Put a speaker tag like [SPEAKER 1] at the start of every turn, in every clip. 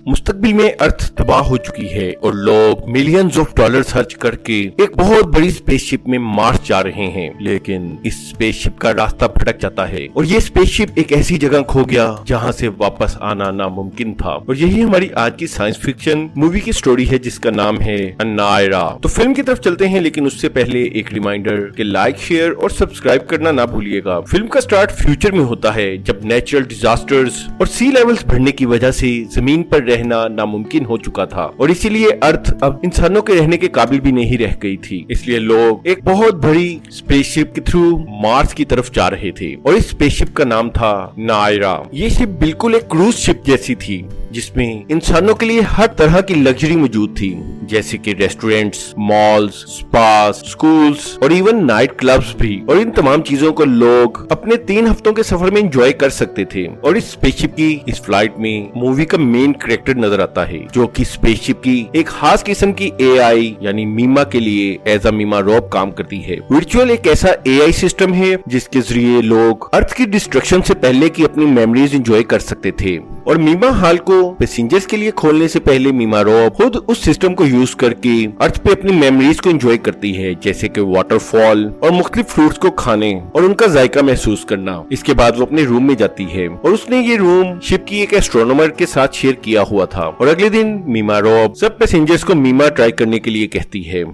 [SPEAKER 1] मुस्तकबिल में अर्थ तबाह हो चुकी है और लोग मिलियंस ऑफ डॉलर खर्च करके एक बहुत बड़ी स्पेसशिप में मार्स जा रहे हैं, लेकिन इस स्पेसशिप का रास्ता भटक जाता है और ये स्पेसशिप एक ऐसी जगह खो गया जहाँ से वापस आना नामुमकिन था। और यही हमारी आज की साइंस फिक्शन मूवी की स्टोरी है जिसका नाम है नायरा। तो फिल्म की तरफ चलते हैं, लेकिन उससे पहले एक रिमाइंडर कि लाइक, शेयर और सब्सक्राइब करना ना भूलिएगा। फिल्म का स्टार्ट फ्यूचर में होता है जब नेचुरल डिजास्टर्स और सी लेवल्स बढ़ने की वजह से जमीन पर रहना नामुमकिन हो चुका था और इसीलिए अर्थ अब इंसानों के रहने के काबिल भी नहीं रह गई थी। इसलिए लोग एक बहुत बड़ी स्पेसशिप के थ्रू मार्स की तरफ जा रहे थे और इस स्पेसशिप का नाम था नायरा। ये शिप बिल्कुल एक क्रूज शिप जैसी थी जिसमें इंसानों के लिए हर तरह की लग्जरी मौजूद थी, जैसे कि रेस्टोरेंट्स, मॉल्स, स्पास, स्कूल्स और इवन नाइट क्लब्स भी। और इन तमाम चीजों को लोग अपने 3 हफ्तों के सफर में एंजॉय कर सकते थे। और इस स्पेसशिप की इस फ्लाइट में मूवी का मेन कैरेक्टर नजर आता है, जो कि स्पेसशिप की एक खास किस्म की AI यानी मीमा के लिए एज अ मीमा रोब काम करती है। वर्चुअल एक ऐसा AI सिस्टम है जिसके जरिए लोग अर्थ की डिस्ट्रक्शन से पहले की अपनी मेमोरीज एंजॉय कर सकते थे। और मीमा हॉल को पैसेंजर्स के लिए खोलने से पहले मीमा रोब खुद उस सिस्टम को यूज करके अर्थ पे अपनी मेमोरीज को एंजॉय करती है, जैसे कि वाटरफॉल और मुख्तलिफ फ्रूट्स को खाने और उनका जायका महसूस करना। इसके बाद वो अपने रूम में जाती है और उसने ये रूम शिप की एक एस्ट्रोनॉमर के साथ शेयर किया हुआ था। और अगले दिन मीमा रोब सब पैसेंजर्स को मीमा ट्राई करने के लिए कहती है,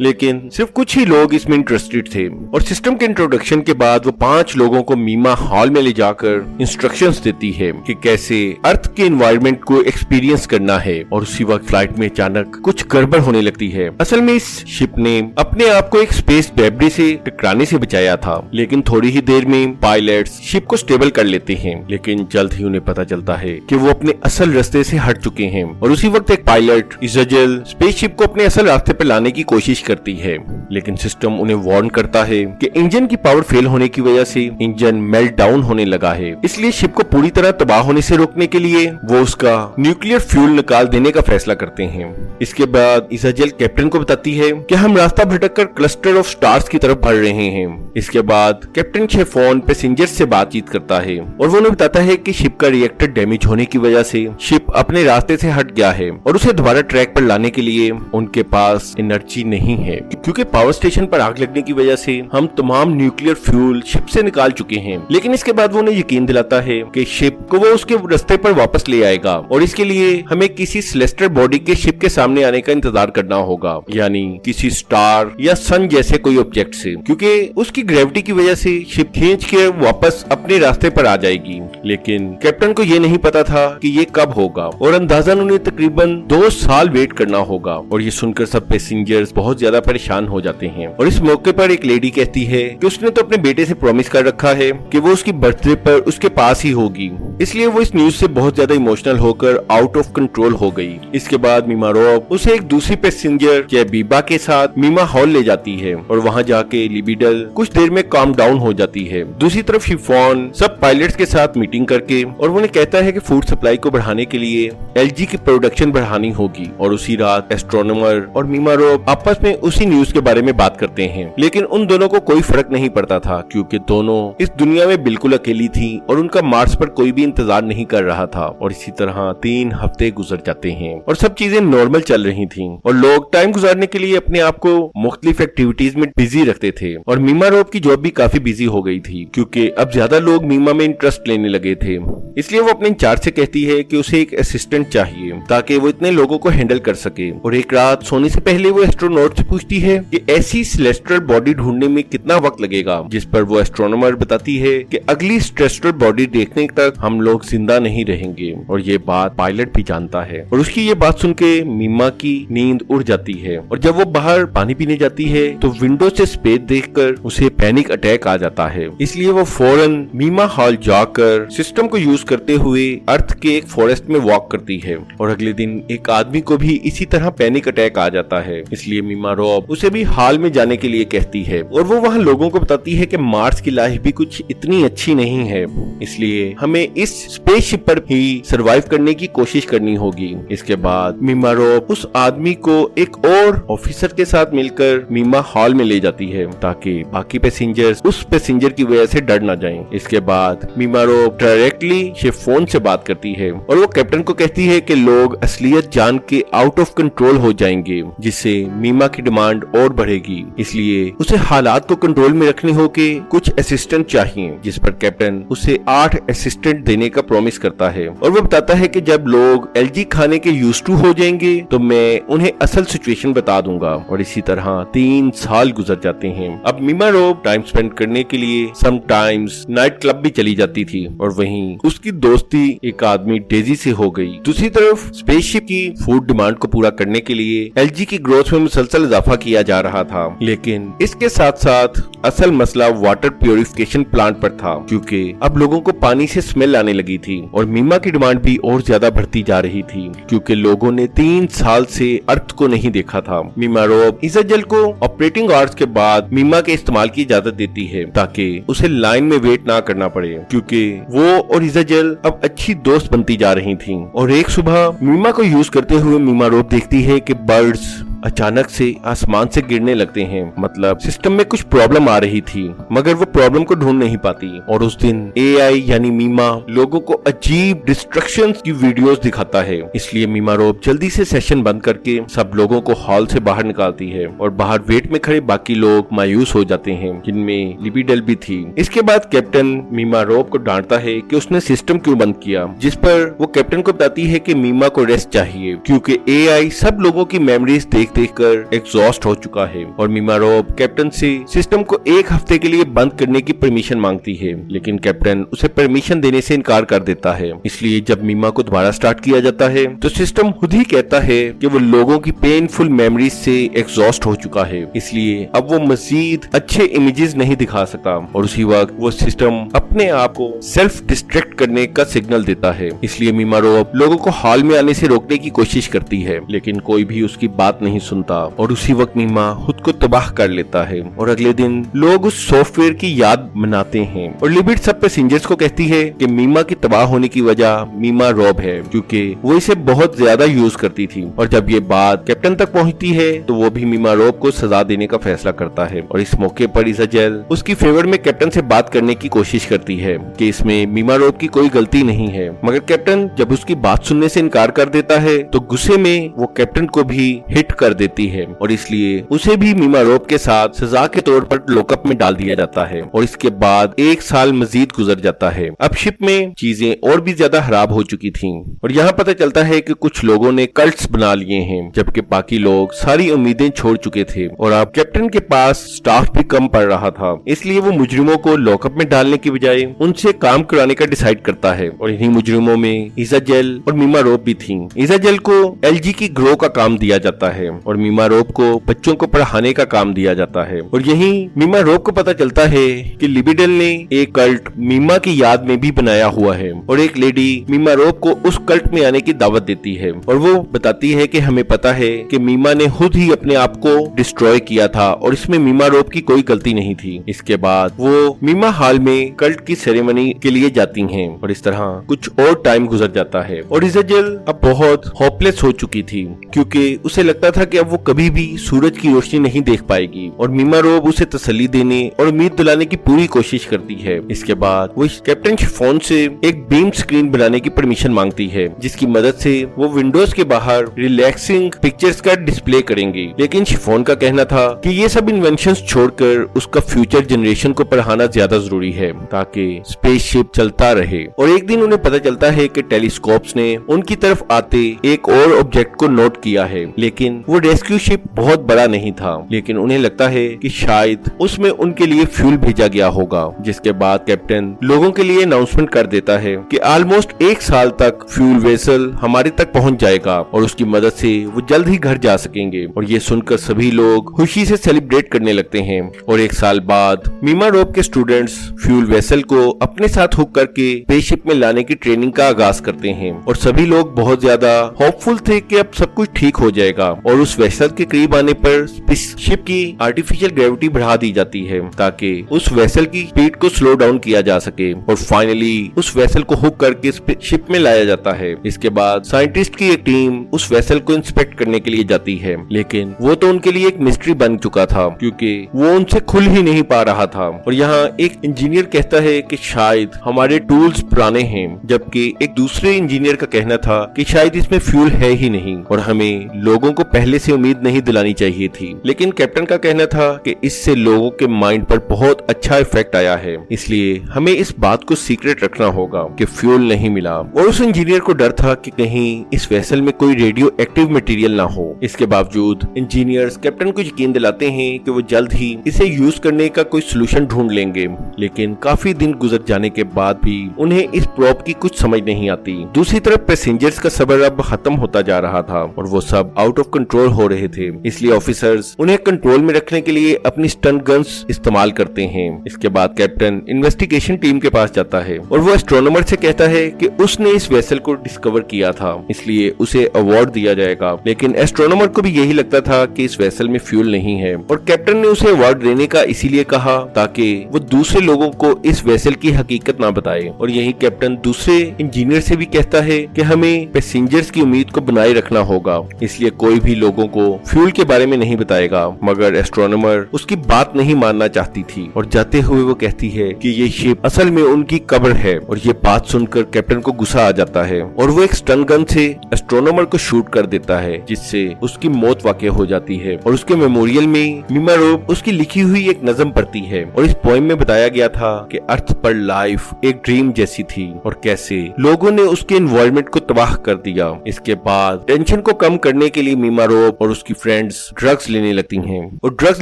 [SPEAKER 1] लेकिन सिर्फ कुछ ही लोग इसमें इंटरेस्टेड थे। और सिस्टम के इंट्रोडक्शन के बाद वो 5 लोगों को मीमा हॉल में ले जाकर इंस्ट्रक्शंस देती है कि कैसे अर्थ के एनवायरनमेंट को एक्सपीरियंस करना है। और उसी वक्त फ्लाइट में अचानक कुछ गड़बड़ होने लगती है। असल में इस शिप ने अपने आप को एक स्पेस डेब्रिस से टकराने से बचाया था, लेकिन थोड़ी ही देर में पायलट्स शिप को स्टेबल कर लेते हैं, लेकिन जल्द ही उन्हें पता चलता है कि वो अपने असल रास्ते से हट चुके हैं। और उसी वक्त एक पायलट इज़ाजेल स्पेसशिप को अपने असल रास्ते पर लाने की कोशिश करती है, लेकिन सिस्टम उन्हें वार्न करता है कि इंजन की पावर फेल होने की वजह से इंजन मेल्ट डाउन होने लगा है। इसलिए शिप को पूरी तरह तबाह होने से रोकने के लिए वो उसका न्यूक्लियर फ्यूल निकाल देने का फैसला करते हैं। इसके बाद इज़ाजेल कैप्टन को बताती है कि हम रास्ता भटककर क्लस्टर ऑफ स्टार्स की तरफ बढ़ रहे हैं। इसके बाद कैप्टन शेफोन पैसेंजर्स से बातचीत करता है और वो उन्हें बताता है कि शिप का रिएक्टर डैमेज होने की वजह से शिप अपने रास्ते से हट गया है और उसे दोबारा ट्रैक पर लाने के लिए उनके पास एनर्जी नहीं है, क्योंकि पावर स्टेशन पर आग लगने की वजह से हम तमाम न्यूक्लियर फ्यूल शिप से निकाल चुके हैं। लेकिन इसके बाद वो उन्हें यकीन दिलाता है कि शिप को वो उसके रास्ते पर वापस ले आएगा और इसके लिए हमें किसी सेलेस्टियल बॉडी के शिप के सामने आने का इंतजार करना होगा, यानी किसी स्टार या सन जैसे कोई ऑब्जेक्ट से, क्योंकि उसकी ग्रेविटी की वजह से शिप खींच के वापस अपने रास्ते पर आ जाएगी। लेकिन कैप्टन को ये नहीं पता था कि ये कब होगा और अंदाजन उन्हें तकरीबन 2 साल वेट करना होगा। और ये सुनकर सब पैसेंजर्स बहुत ज्यादा परेशान हो जाते हैं। और इस मौके पर एक लेडी कहती है कि उसने तो अपने बेटे से प्रॉमिस कर रखा है कि वो उसकी बर्थडे पर उसके पास ही होगी, इसलिए वो इस न्यूज से बहुत ज्यादा इमोशनल होकर आउट ऑफ कंट्रोल हो गई। इसके बाद मीमा रोब उसे एक दूसरी पैसेंजर बीबा के साथ मीमा हॉल ले जाती है और वहाँ जाके लिबिडल कुछ देर में काम डाउन हो जाती है। दूसरी तरफ शिफॉन सब पायलट्स के साथ मीटिंग करके और उन्हें कहता है कि फूड सप्लाई को बढ़ाने के लिए LG की प्रोडक्शन बढ़ानी होगी। और उसी रात एस्ट्रोनॉमर और मीमा रोब आपस में उसी न्यूज के बारे में बात करते हैं, लेकिन उन दोनों को कोई फर्क नहीं पड़ता था क्योंकि दोनों इस दुनिया में बिल्कुल अकेली थी और उनका मार्स पर कोई भी इंतजार नहीं कर रहा था। और इसी तरह 3 हफ्ते गुजर जाते हैं और सब चीजें नॉर्मल चल रही थी और लोग टाइम गुजारने के लिए अपने आप को मुख्तलिफ एक्टिविटीज में बिजी रखते थे। और मीमा रोब की जॉब भी काफी बिजी हो गई थी क्योंकि अब ज्यादा लोग मीमा में इंटरेस्ट लेने लगे थे। इसलिए वो अपने इंचार्ज से कहती है कि उसे एक असिस्टेंट चाहिए ताकि वो इतने लोगों को हैंडल कर सके। और एक रात सोने से पहले वो एस्ट्रोनॉट से पूछती है कि ऐसी सेलेस्टियल बॉडी ढूंढने में कितना वक्त लगेगा, जिस पर वो एस्ट्रोनॉमर बताती है कि अगली सेलेस्टियल बॉडी देखने तक हम लोग जिंदा नहीं रहेंगे। और ये बात पायलट भी जानता है और उसकी ये बात सुन के मीमा की नींद उड़ जाती है। और जब वो बाहर पानी पीने जाती है तो विंडो से स्पेस देखकर उसे पैनिक अटैक आ जाता है। इसलिए वो फौरन मीमा हॉल जाकर सिस्टम को यूज करते हुए अर्थ के एक फॉरेस्ट में वॉक करती है। और अगले दिन एक आदमी को भी इसी तरह पैनिक अटैक आ जाता है। इसलिए मीमा मीमा रॉब उसे भी हाल में जाने के लिए कहती है और वो वहाँ लोगों को बताती है कि मार्स की लाइफ भी कुछ इतनी अच्छी नहीं है, इसलिए हमें इस स्पेसशिप पर ही सरवाइव करने की कोशिश करनी होगी। इसके बाद मीमा रॉब उस आदमी को एक और ऑफिसर के साथ मिलकर मीमा हॉल में ले जाती है ताकि बाकी पैसेंजर्स उस पैसेंजर की वजह से डर ना जाएं। इसके बाद मीमा रॉब डायरेक्टली शिप फोन से बात करती है और वो कैप्टन को कहती है कि लोग असलियत जान के आउट ऑफ कंट्रोल हो जाएंगे, जिससे मीमा की डिमांड और बढ़ेगी, इसलिए उसे हालात को कंट्रोल में रखने हो के कुछ असिस्टेंट चाहिए, जिस पर कैप्टन उसे 8 असिस्टेंट देने का प्रॉमिस करता है और वो बताता है कि जब लोग एलजी खाने के यूज्ड टू हो जाएंगे तो मैं उन्हें असल सिचुएशन बता दूंगा। और इसी तरह 3 साल गुजर जाते हैं। अब मीमा रॉब टाइम स्पेंड करने के लिए समटाइम्स नाइट क्लब भी चली जाती थी और वहीं उसकी दोस्ती एक आदमी डेजी से हो गई। दूसरी तरफ स्पेसशिप की फूड डिमांड को पूरा करने के लिए एलजी की ग्रोथ में मुसलसल इजाफा किया जा रहा था, लेकिन इसके साथ साथ असल मसला वाटर प्यूरिफिकेशन प्लांट पर था, क्योंकि अब लोगों को पानी से स्मेल आने लगी थी और मीमा की डिमांड भी और ज्यादा बढ़ती जा रही थी, क्योंकि लोगों ने 3 साल से अर्थ को नहीं देखा था। मीमा रॉब इज़ाजेल को ऑपरेटिंग आवर्स के बाद मीमा के इस्तेमाल की इजाजत देती है ताकि उसे लाइन में वेट ना करना पड़े, क्योंकि वो और इज़ाजेल अब अच्छी दोस्त बनती जा रही थी। और एक सुबह मीमा को यूज करते हुए मीमा रॉब देखती है कि बर्ड्स अचानक से आसमान से गिरने लगते हैं, मतलब सिस्टम में कुछ प्रॉब्लम आ रही थी, मगर वो प्रॉब्लम को ढूंढ नहीं पाती। और उस दिन एआई यानी मीमा लोगों को अजीब डिस्ट्रक्शंस की वीडियोस दिखाता है, इसलिए मीमा रॉब जल्दी से सेशन बंद करके सब लोगों को हॉल से बाहर निकालती है और बाहर वेट में खड़े बाकी लोग मायूस हो जाते हैं, जिनमें लिबिडेल भी थी। इसके बाद कैप्टन मीमा रॉब को डांटता है कि उसने सिस्टम क्यों बंद किया, जिस पर वो कैप्टन को बताती है कि मीमा को रेस्ट चाहिए, क्योंकि एआई सब लोगों की मेमोरीज देखकर एग्जॉस्ट हो चुका है। और मीमा रॉब कैप्टन से सिस्टम को 1 हफ्ते के लिए बंद करने की परमिशन मांगती है, लेकिन कैप्टन उसे परमिशन देने से इनकार कर देता है। इसलिए जब मीमा को दोबारा स्टार्ट किया जाता है तो सिस्टम खुद ही कहता है कि वो लोगों की पेनफुल मेमोरीज से एग्जॉस्ट हो चुका है, इसलिए अब वो मजीद अच्छे इमेजेस नहीं दिखा सकता। और उसी वक्त वो सिस्टम अपने आप को सेल्फ डिस्ट्रैक्ट करने का सिग्नल देता है, इसलिए मीमा रॉब लोगों को हॉल में आने से रोकने की कोशिश करती है, लेकिन कोई भी उसकी बात नहीं सुनता। और उसी वक्त मीमा खुद को तबाह कर लेता है और अगले दिन लोग उस सॉफ्टवेयर की याद मनाते हैं। और लिबिड सब पैसेंजर्स को कहती है कि मीमा की तबाह होने की वजह मीमा रॉब है, क्योंकि वो इसे बहुत ज्यादा यूज करती थी। और जब ये बात कैप्टन तक पहुंचती है तो वो भी मीमा रॉब को सजा देने का फैसला करता है। और इस मौके पर इज़ाजेल उसकी फेवर में कैप्टन से बात करने की कोशिश करती है कि इसमें मीमा रॉब की कोई गलती नहीं है, मगर कैप्टन जब उसकी बात सुनने से इनकार कर देता है तो गुस्से में वो कैप्टन को भी हिट कर देती है और इसलिए उसे भी मीमा रॉब के साथ सजा के तौर पर लॉकअप में डाल दिया जाता है। और इसके बाद 1 साल मजीद गुजर जाता है। अब शिप में चीजें और भी ज्यादा खराब हो चुकी थीं और यहाँ पता चलता है कि कुछ लोगों ने कल्ट्स बना लिए हैं, जबकि बाकी लोग सारी उम्मीदें छोड़ चुके थे। और अब कैप्टन के पास स्टाफ भी कम पड़ रहा था, इसलिए वो मुजरिमों को लॉकअप में डालने की बजाय उनसे काम कराने का डिसाइड करता है। और इन्हीं मुजरिमों में इज़ाजेल और मीमा रॉब भी थी। इज़ाजेल को एलजी की ग्रो का काम दिया जाता है और मीमा रॉब को बच्चों को पढ़ाने का काम दिया जाता है। और यहीं मीमा रॉब को पता चलता है कि लिबिडेल ने एक कल्ट मीमा की याद में भी बनाया हुआ है और एक लेडी मीमा रॉब को उस कल्ट में आने की दावत देती है और वो बताती है कि हमें पता है कि मीमा ने खुद ही अपने आप को डिस्ट्रॉय किया था और इसमें मीमा रॉब की कोई गलती नहीं थी। इसके बाद वो मीमा हॉल में कल्ट की सेरेमनी के लिए जाती हैं और इस तरह कुछ और टाइम गुजर जाता है। और इज़ाजेल अब बहुत होपलेस हो चुकी थी, क्योंकि उसे लगता था कि अब वो कभी भी सूरज की रोशनी नहीं देख पाएगी। और मीमा रॉब उसे तसल्ली देने और उम्मीद दिलाने की पूरी कोशिश करती है। इसके बाद वो कैप्टन शिफॉन से एक बीम स्क्रीन बनाने की परमिशन मांगती है, जिसकी मदद से वो विंडोज के बाहर रिलैक्सिंग पिक्चर्स का डिस्प्ले करेंगी। लेकिन शिफॉन का कहना था कि ये सब इन्वेंशंस छोड़कर उसका फ्यूचर जनरेशन को पढ़ाना ज्यादा जरूरी है ताकि स्पेसशिप चलता रहे। और एक दिन उन्हें पता चलता है कि टेलीस्कोप्स ने उनकी तरफ आते एक और ऑब्जेक्ट को नोट किया है, लेकिन वो रेस्क्यू शिप बहुत बड़ा नहीं था, लेकिन उन्हें लगता है कि शायद उसमें उनके लिए फ्यूल भेजा गया होगा। जिसके बाद कैप्टन लोगों के लिए अनाउंसमेंट कर देता है कि ऑलमोस्ट 1 साल तक फ्यूल वेसल हमारे तक पहुंच जाएगा और उसकी मदद से वो जल्द ही घर जा सकेंगे। और ये सुनकर सभी लोग खुशी से सेलिब्रेट करने लगते हैं। और 1 साल बाद मीमा रॉब के स्टूडेंट्स फ्यूल वेसल को अपने साथ हुक करके स्पेसशिप में लाने की ट्रेनिंग का आगाज करते हैं और सभी लोग बहुत ज्यादा होपफुल थे कि अब सब कुछ ठीक हो जाएगा और उस उस वेसल के करीब आने पर शिप की आर्टिफिशियल ग्रेविटी बढ़ा दी जाती है ताकि उस वेसल की स्पीड को स्लो डाउन किया जा सके और फाइनली उस वेसल को हुक करके शिप में लाया जाता है। इसके बाद साइंटिस्ट की एक टीम उस वेसल को इंस्पेक्ट करने के लिए जाती है, लेकिन वो तो उनके लिए एक मिस्ट्री बन चुका था क्योंकि वो उनसे खुल ही नहीं पा रहा था। और यहाँ एक इंजीनियर कहता है कि शायद हमारे टूल्स पुराने हैं, जबकि एक दूसरे इंजीनियर का कहना था कि शायद इसमें फ्यूल है ही नहीं और हमें लोगों को पहले से उम्मीद नहीं दिलानी चाहिए थी। लेकिन कैप्टन का कहना था कि इससे लोगों के माइंड पर बहुत अच्छा इफेक्ट आया है, इसलिए हमें इस बात को सीक्रेट रखना होगा कि फ्यूल नहीं मिला। और उस इंजीनियर को डर था कि कहीं इस वेसल में कोई रेडियो एक्टिव मटेरियल ना हो। इसके बावजूद इंजीनियर्स कैप्टन को यकीन दिलाते हैं कि वो जल्द ही इसे यूज करने का कोई सोल्यूशन ढूंढ लेंगे, लेकिन काफी दिन गुजर जाने के बाद भी उन्हें इस प्रॉप की कुछ समझ नहीं आती। दूसरी तरफ पैसेंजर्स का सब्र अब खत्म होता जा रहा था और वो सब आउट ऑफ कंट्रोल हो रहे थे, इसलिए ऑफिसर्स उन्हें कंट्रोल में रखने के लिए अपनी स्टन गन्स इस्तेमाल करते हैं। इसके बाद कैप्टन इन्वेस्टिगेशन टीम के पास जाता है और वो एस्ट्रोनॉमर से कहता है कि उसने इस वेसल को डिस्कवर किया था, इसलिए उसे अवार्ड दिया जाएगा। लेकिन एस्ट्रोनॉमर को भी यही लगता था कि इस वेसल में फ्यूल नहीं है और कैप्टन ने उसे अवार्ड देने का इसीलिए कहा ताकि वो दूसरे लोगों को इस वेसल की हकीकत ना बताए। और यही कैप्टन दूसरे इंजीनियर से भी कहता है कि हमें पैसेंजर्स की उम्मीद को बनाए रखना होगा, इसलिए कोई भी लोगों को फ्यूल के बारे में नहीं बताएगा। मगर एस्ट्रोनॉमर उसकी बात नहीं मानना चाहती थी और जाते हुए वो कहती है कि ये शिप असल में उनकी कब्र है। और ये बात सुनकर कैप्टन को गुस्सा आ जाता है और वो एक स्टन गन से एस्ट्रोनॉमर को शूट कर देता है, जिससे उसकी मौत वाक़ई हो जाती है। और उसके मेमोरियल में मीमारोव उसकी लिखी हुई एक नज़म पढ़ती है और इस पोएम में बताया गया था कि अर्थ पर लाइफ एक ड्रीम जैसी थी और कैसे लोगों ने उसके एनवायरनमेंट को तबाह कर दिया। इसके बाद टेंशन को कम करने के लिए मीमारोव और उसकी फ्रेंड्स ड्रग्स लेने लगती हैं और ड्रग्स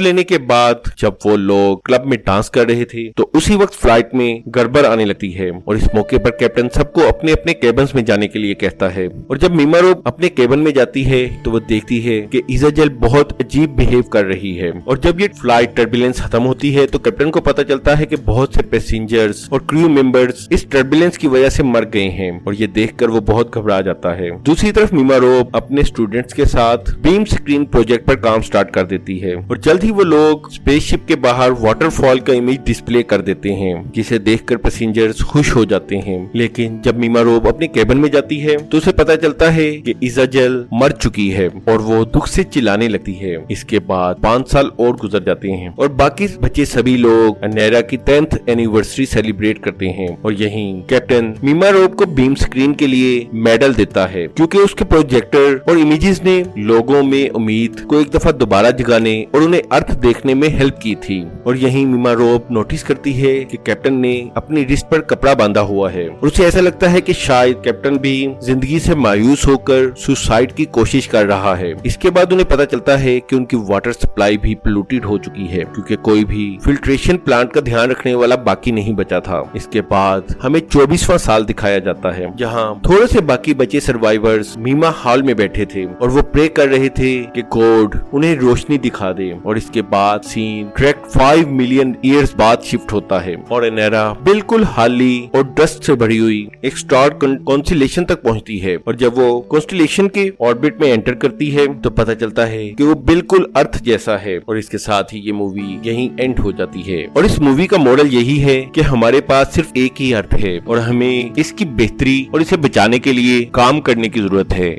[SPEAKER 1] लेने के बाद जब वो लोग क्लब में डांस कर रहे थे तो उसी वक्त फ्लाइट में गड़बड़ आने लगती है और इस मौके पर कैप्टन सबको अपने अपने केबिन्स में जाने के लिए कहता है। और जब मीमारोव अपने केबिन में जाती है तो वो देखती है कि इज़ाजेल बहुत अजीब बिहेव कर रही है। और जब ये फ्लाइट टर्बुलेंस खत्म होती है तो कैप्टन को पता चलता है कि बहुत से पैसेंजर्स और क्रू मेंबर्स इस टर्बुलेंस की वजह से मर गए हैं और ये देखकर वो बहुत घबरा जाता है। दूसरी तरफ मीमारोव अपने स्टूडेंट्स के साथ बीम स्क्रीन प्रोजेक्ट पर काम स्टार्ट कर देती है और जल्द ही वो लोग स्पेसशिप के बाहर वाटरफॉल का इमेज डिस्प्ले कर देते हैं, जिसे देखकर पैसेंजर्स खुश हो जाते हैं। लेकिन जब मीमारोव अपने केबिन में जाती है तो उसे पता चलता है कि इज़ाजेल मर चुकी है और वो दुख से चिल्लाने लगती है। इसके बाद 5 साल और गुजर जाते हैं और बाकी बचे सभी लोग अनेरा की 10th एनिवर्सरी सेलिब्रेट करते हैं और यहीं कैप्टन मीमारोव को बीम स्क्रीन के लिए मेडल देता है क्योंकि उसके प्रोजेक्टर और इमेजेस ने लोगों में उम्मीद को एक दफा दोबारा जगाने और उन्हें अर्थ देखने में हेल्प की थी। और यहीं मीमारोव नोटिस करती है कि कैप्टन ने अपनी रिस्ट पर कपड़ा बांधा हुआ है और उसे ऐसा लगता है कि शायद कैप्टन भी जिंदगी से मायूस होकर सुसाइड की कोशिश कर रहा है। इसके बाद उन्हें पता चलता है कि उनकी वाटर सप्लाई भी पोल्यूटेड हो चुकी है क्योंकि कोई भी फिल्ट्रेशन प्लांट का ध्यान रखने वाला बाकी नहीं बचा था। इसके बाद हमें 24वां साल दिखाया जाता है जहां थोड़े से बाकी बचे सर्वाइवर्स मीमा हॉल में बैठे थे और वो प्रे कर रहे थे कि गॉड उन्हें रोशनी दिखा दे। और इसके बाद सीन ट्रैक 5 मिलियन ईयर्स बाद शिफ्ट होता है और अनेरा बिल्कुल खाली और डस्ट से भरी हुई एक स्टार कॉन्स्टेलेशन तक पहुंचती है और जब वो कॉन्स्टेलेशन के ऑर्बिट में एंटर करती है तो पता चलता है कि वो बिल्कुल अर्थ जैसा है। और इसके साथ ही ये मूवी यहीं एंड हो जाती है। और इस मूवी का मॉडल यही है कि हमारे पास सिर्फ एक ही अर्थ है और हमें इसकी बेहतरी और इसे बचाने के लिए काम करने की जरूरत है।